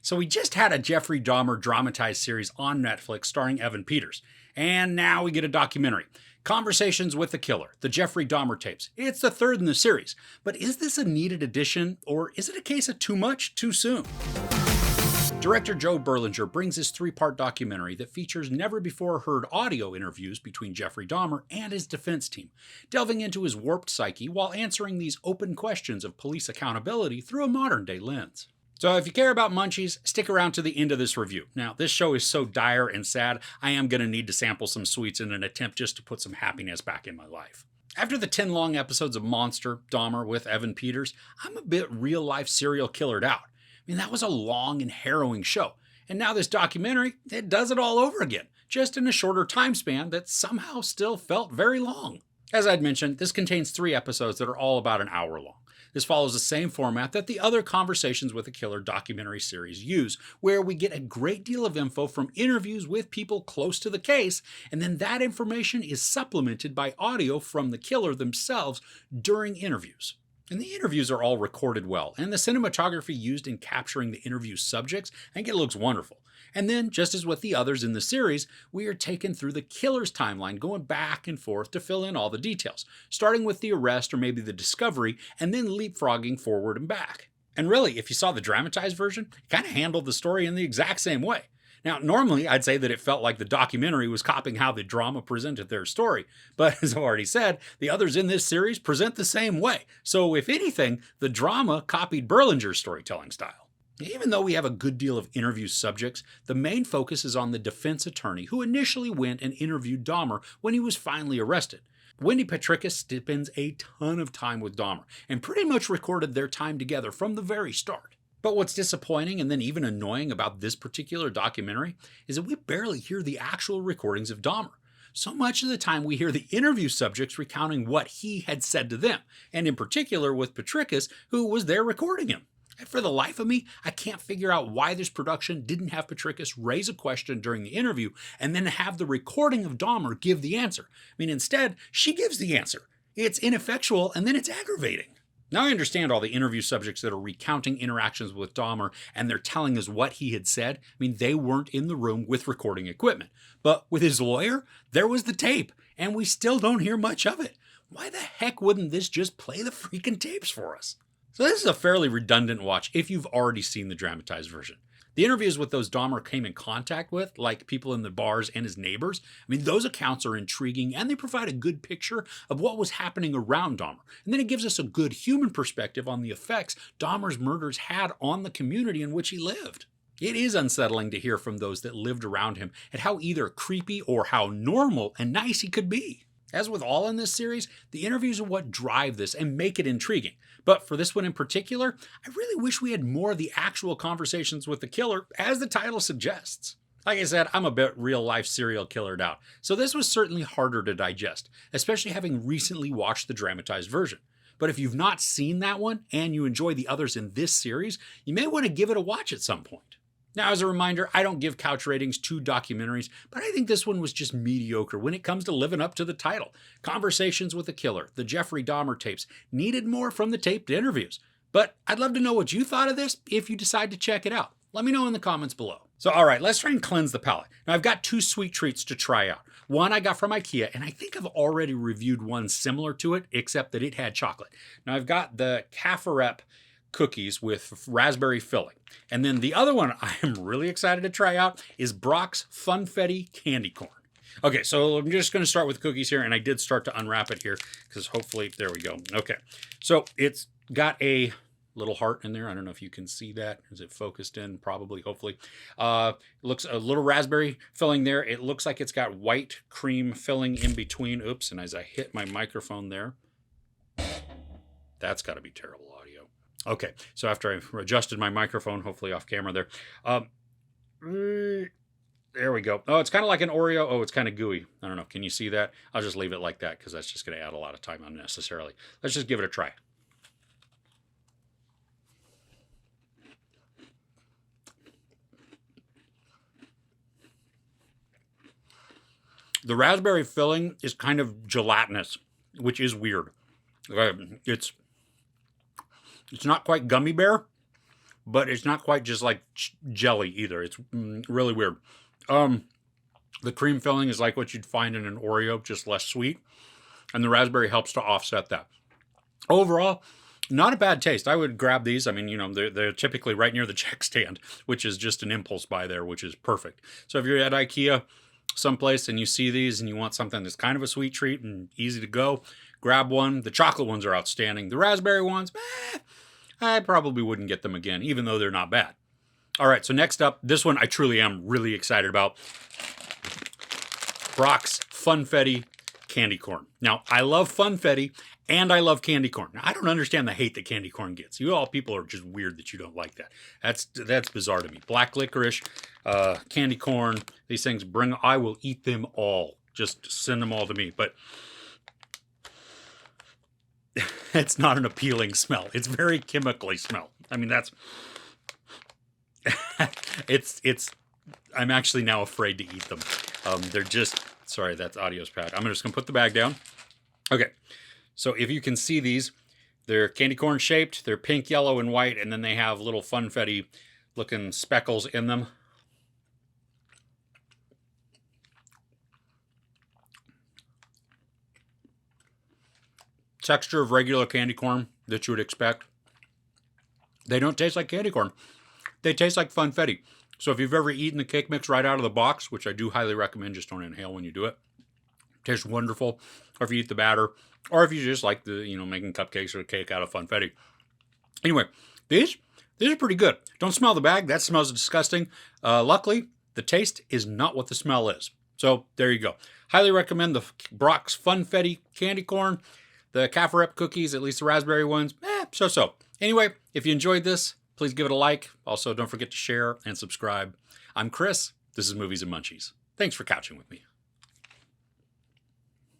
So we just had a Jeffrey Dahmer dramatized series on Netflix starring Evan Peters. And now we get a documentary. Conversations with the Killer, the Jeffrey Dahmer Tapes. It's the third in the series. But is this a needed addition, or is it a case of too much, too soon? Director Joe Berlinger brings this three-part documentary that features never-before-heard audio interviews between Jeffrey Dahmer and his defense team, delving into his warped psyche while answering these open questions of police accountability through a modern-day lens. So if you care about Munchies, stick around to the end of this review. Now, this show is so dire and sad, I am going to need to sample some sweets in an attempt just to put some happiness back in my life. After the 10 long episodes of Monster, Dahmer with Evan Peters, I'm a bit real-life serial killered out. I mean, that was a long and harrowing show. And now this documentary, it does it all over again, just in a shorter time span that somehow still felt very long. As I'd mentioned, this contains 3 episodes that are all about an hour long. This follows the same format that the other Conversations with a Killer documentary series use, where we get a great deal of info from interviews with people close to the case, and then that information is supplemented by audio from the killer themselves during interviews. And the interviews are all recorded well, and the cinematography used in capturing the interview subjects, I think it looks wonderful. And then, just as with the others in the series, we are taken through the killer's timeline, going back and forth to fill in all the details, starting with the arrest or maybe the discovery, and then leapfrogging forward and back. And really, if you saw the dramatized version, it kind of handled the story in the exact same way. Now, normally I'd say that it felt like the documentary was copying how the drama presented their story, but as I've already said, the others in this series present the same way. So if anything, the drama copied Berlinger's storytelling style. Even though we have a good deal of interview subjects, the main focus is on the defense attorney who initially went and interviewed Dahmer when he was finally arrested. Wendy Petrikis spends a ton of time with Dahmer and pretty much recorded their time together from the very start. But what's disappointing and then even annoying about this particular documentary is that we barely hear the actual recordings of Dahmer. So much of the time we hear the interview subjects recounting what he had said to them, and in particular with Petrikis, who was there recording him. And for the life of me, I can't figure out why this production didn't have Petrikis raise a question during the interview and then have the recording of Dahmer give the answer. I mean, instead, she gives the answer. It's ineffectual and then it's aggravating. Now I understand all the interview subjects that are recounting interactions with Dahmer and they're telling us what he had said. I mean, they weren't in the room with recording equipment. But with his lawyer, there was the tape, and we still don't hear much of it. Why the heck wouldn't this just play the freaking tapes for us? So this is a fairly redundant watch if you've already seen the dramatized version. The interviews with those Dahmer came in contact with, like people in the bars and his neighbors, I mean, those accounts are intriguing and they provide a good picture of what was happening around Dahmer. And then it gives us a good human perspective on the effects Dahmer's murders had on the community in which he lived. It is unsettling to hear from those that lived around him at how either creepy or how normal and nice he could be. As with all in this series, the interviews are what drive this and make it intriguing. But for this one in particular, I really wish we had more of the actual conversations with the killer, as the title suggests. Like I said, I'm a bit real-life serial killered out, so this was certainly harder to digest, especially having recently watched the dramatized version. But if you've not seen that one, and you enjoy the others in this series, you may want to give it a watch at some point. Now, as a reminder, I don't give couch ratings to documentaries, but I think this one was just mediocre when it comes to living up to the title. Conversations with the Killer, the Jeffrey Dahmer Tapes, needed more from the taped interviews. But I'd love to know what you thought of this if you decide to check it out. Let me know in the comments below. So, alright, let's try and cleanse the palate. Now, I've got 2 sweet treats to try out. One I got from IKEA, and I think I've already reviewed one similar to it, except that it had chocolate. Now, I've got the Caffarep cookies with raspberry filling. And then the other one I am really excited to try out is Brock's Funfetti Candy Corn. Okay, so I'm just going to start with cookies here, and I did start to unwrap it here because hopefully, there we go. Okay, so it's got a little heart in there. I don't know if you can see that. Is it focused in? Probably, hopefully. It looks a little raspberry filling there. It looks like it's got white cream filling in between. Oops, and as I hit my microphone there, that's got to be terrible audio. Okay, so after I've adjusted my microphone, hopefully off camera there, there we go. Oh, it's kind of like an Oreo. Oh, it's kind of gooey. I don't know. Can you see that? I'll just leave it like that because that's just going to add a lot of time unnecessarily. Let's just give it a try. The raspberry filling is kind of gelatinous, which is weird. It's not quite gummy bear, but it's not quite just like jelly either. It's really weird. The cream filling is like what you'd find in an Oreo, just less sweet. And the raspberry helps to offset that. Overall, not a bad taste. I would grab these. I mean, you know, they're typically right near the check stand, which is just an impulse buy there, which is perfect. So if you're at IKEA someplace and you see these and you want something that's kind of a sweet treat and easy to go, grab one. The chocolate ones are outstanding. The raspberry ones, I probably wouldn't get them again, even though they're not bad. All right, so next up, this one I truly am really excited about. Brock's Funfetti candy corn. Now, I love Funfetti and I love candy corn. Now, I don't understand the hate that candy corn gets. You all people are just weird that you don't like that. That's bizarre to me. Black licorice, candy corn, these things I will eat them all. Just send them all to me. But it's not an appealing smell. It's very chemically smell. I mean, that's I'm actually now afraid to eat them. They're just, sorry, that's audio's pad. I'm just going to put the bag down. Okay, so if you can see these, they're candy corn shaped. They're pink, yellow, and white, and then they have little funfetti looking speckles in them. Texture of regular candy corn that you would expect. They don't taste like candy corn. They taste like funfetti. So if you've ever eaten the cake mix right out of the box, which I do highly recommend, just don't inhale when you do it. Tastes wonderful. Or if you eat the batter, or if you just like making cupcakes or a cake out of funfetti. Anyway, these are pretty good. Don't smell the bag. That smells disgusting. Luckily, the taste is not what the smell is. So there you go. Highly recommend the Brock's Funfetti candy corn. The Caffarep cookies, at least the raspberry ones, so-so. Anyway, if you enjoyed this, please give it a like. Also, don't forget to share and subscribe. I'm Chris. This is Movies and Munchies. Thanks for couching with me.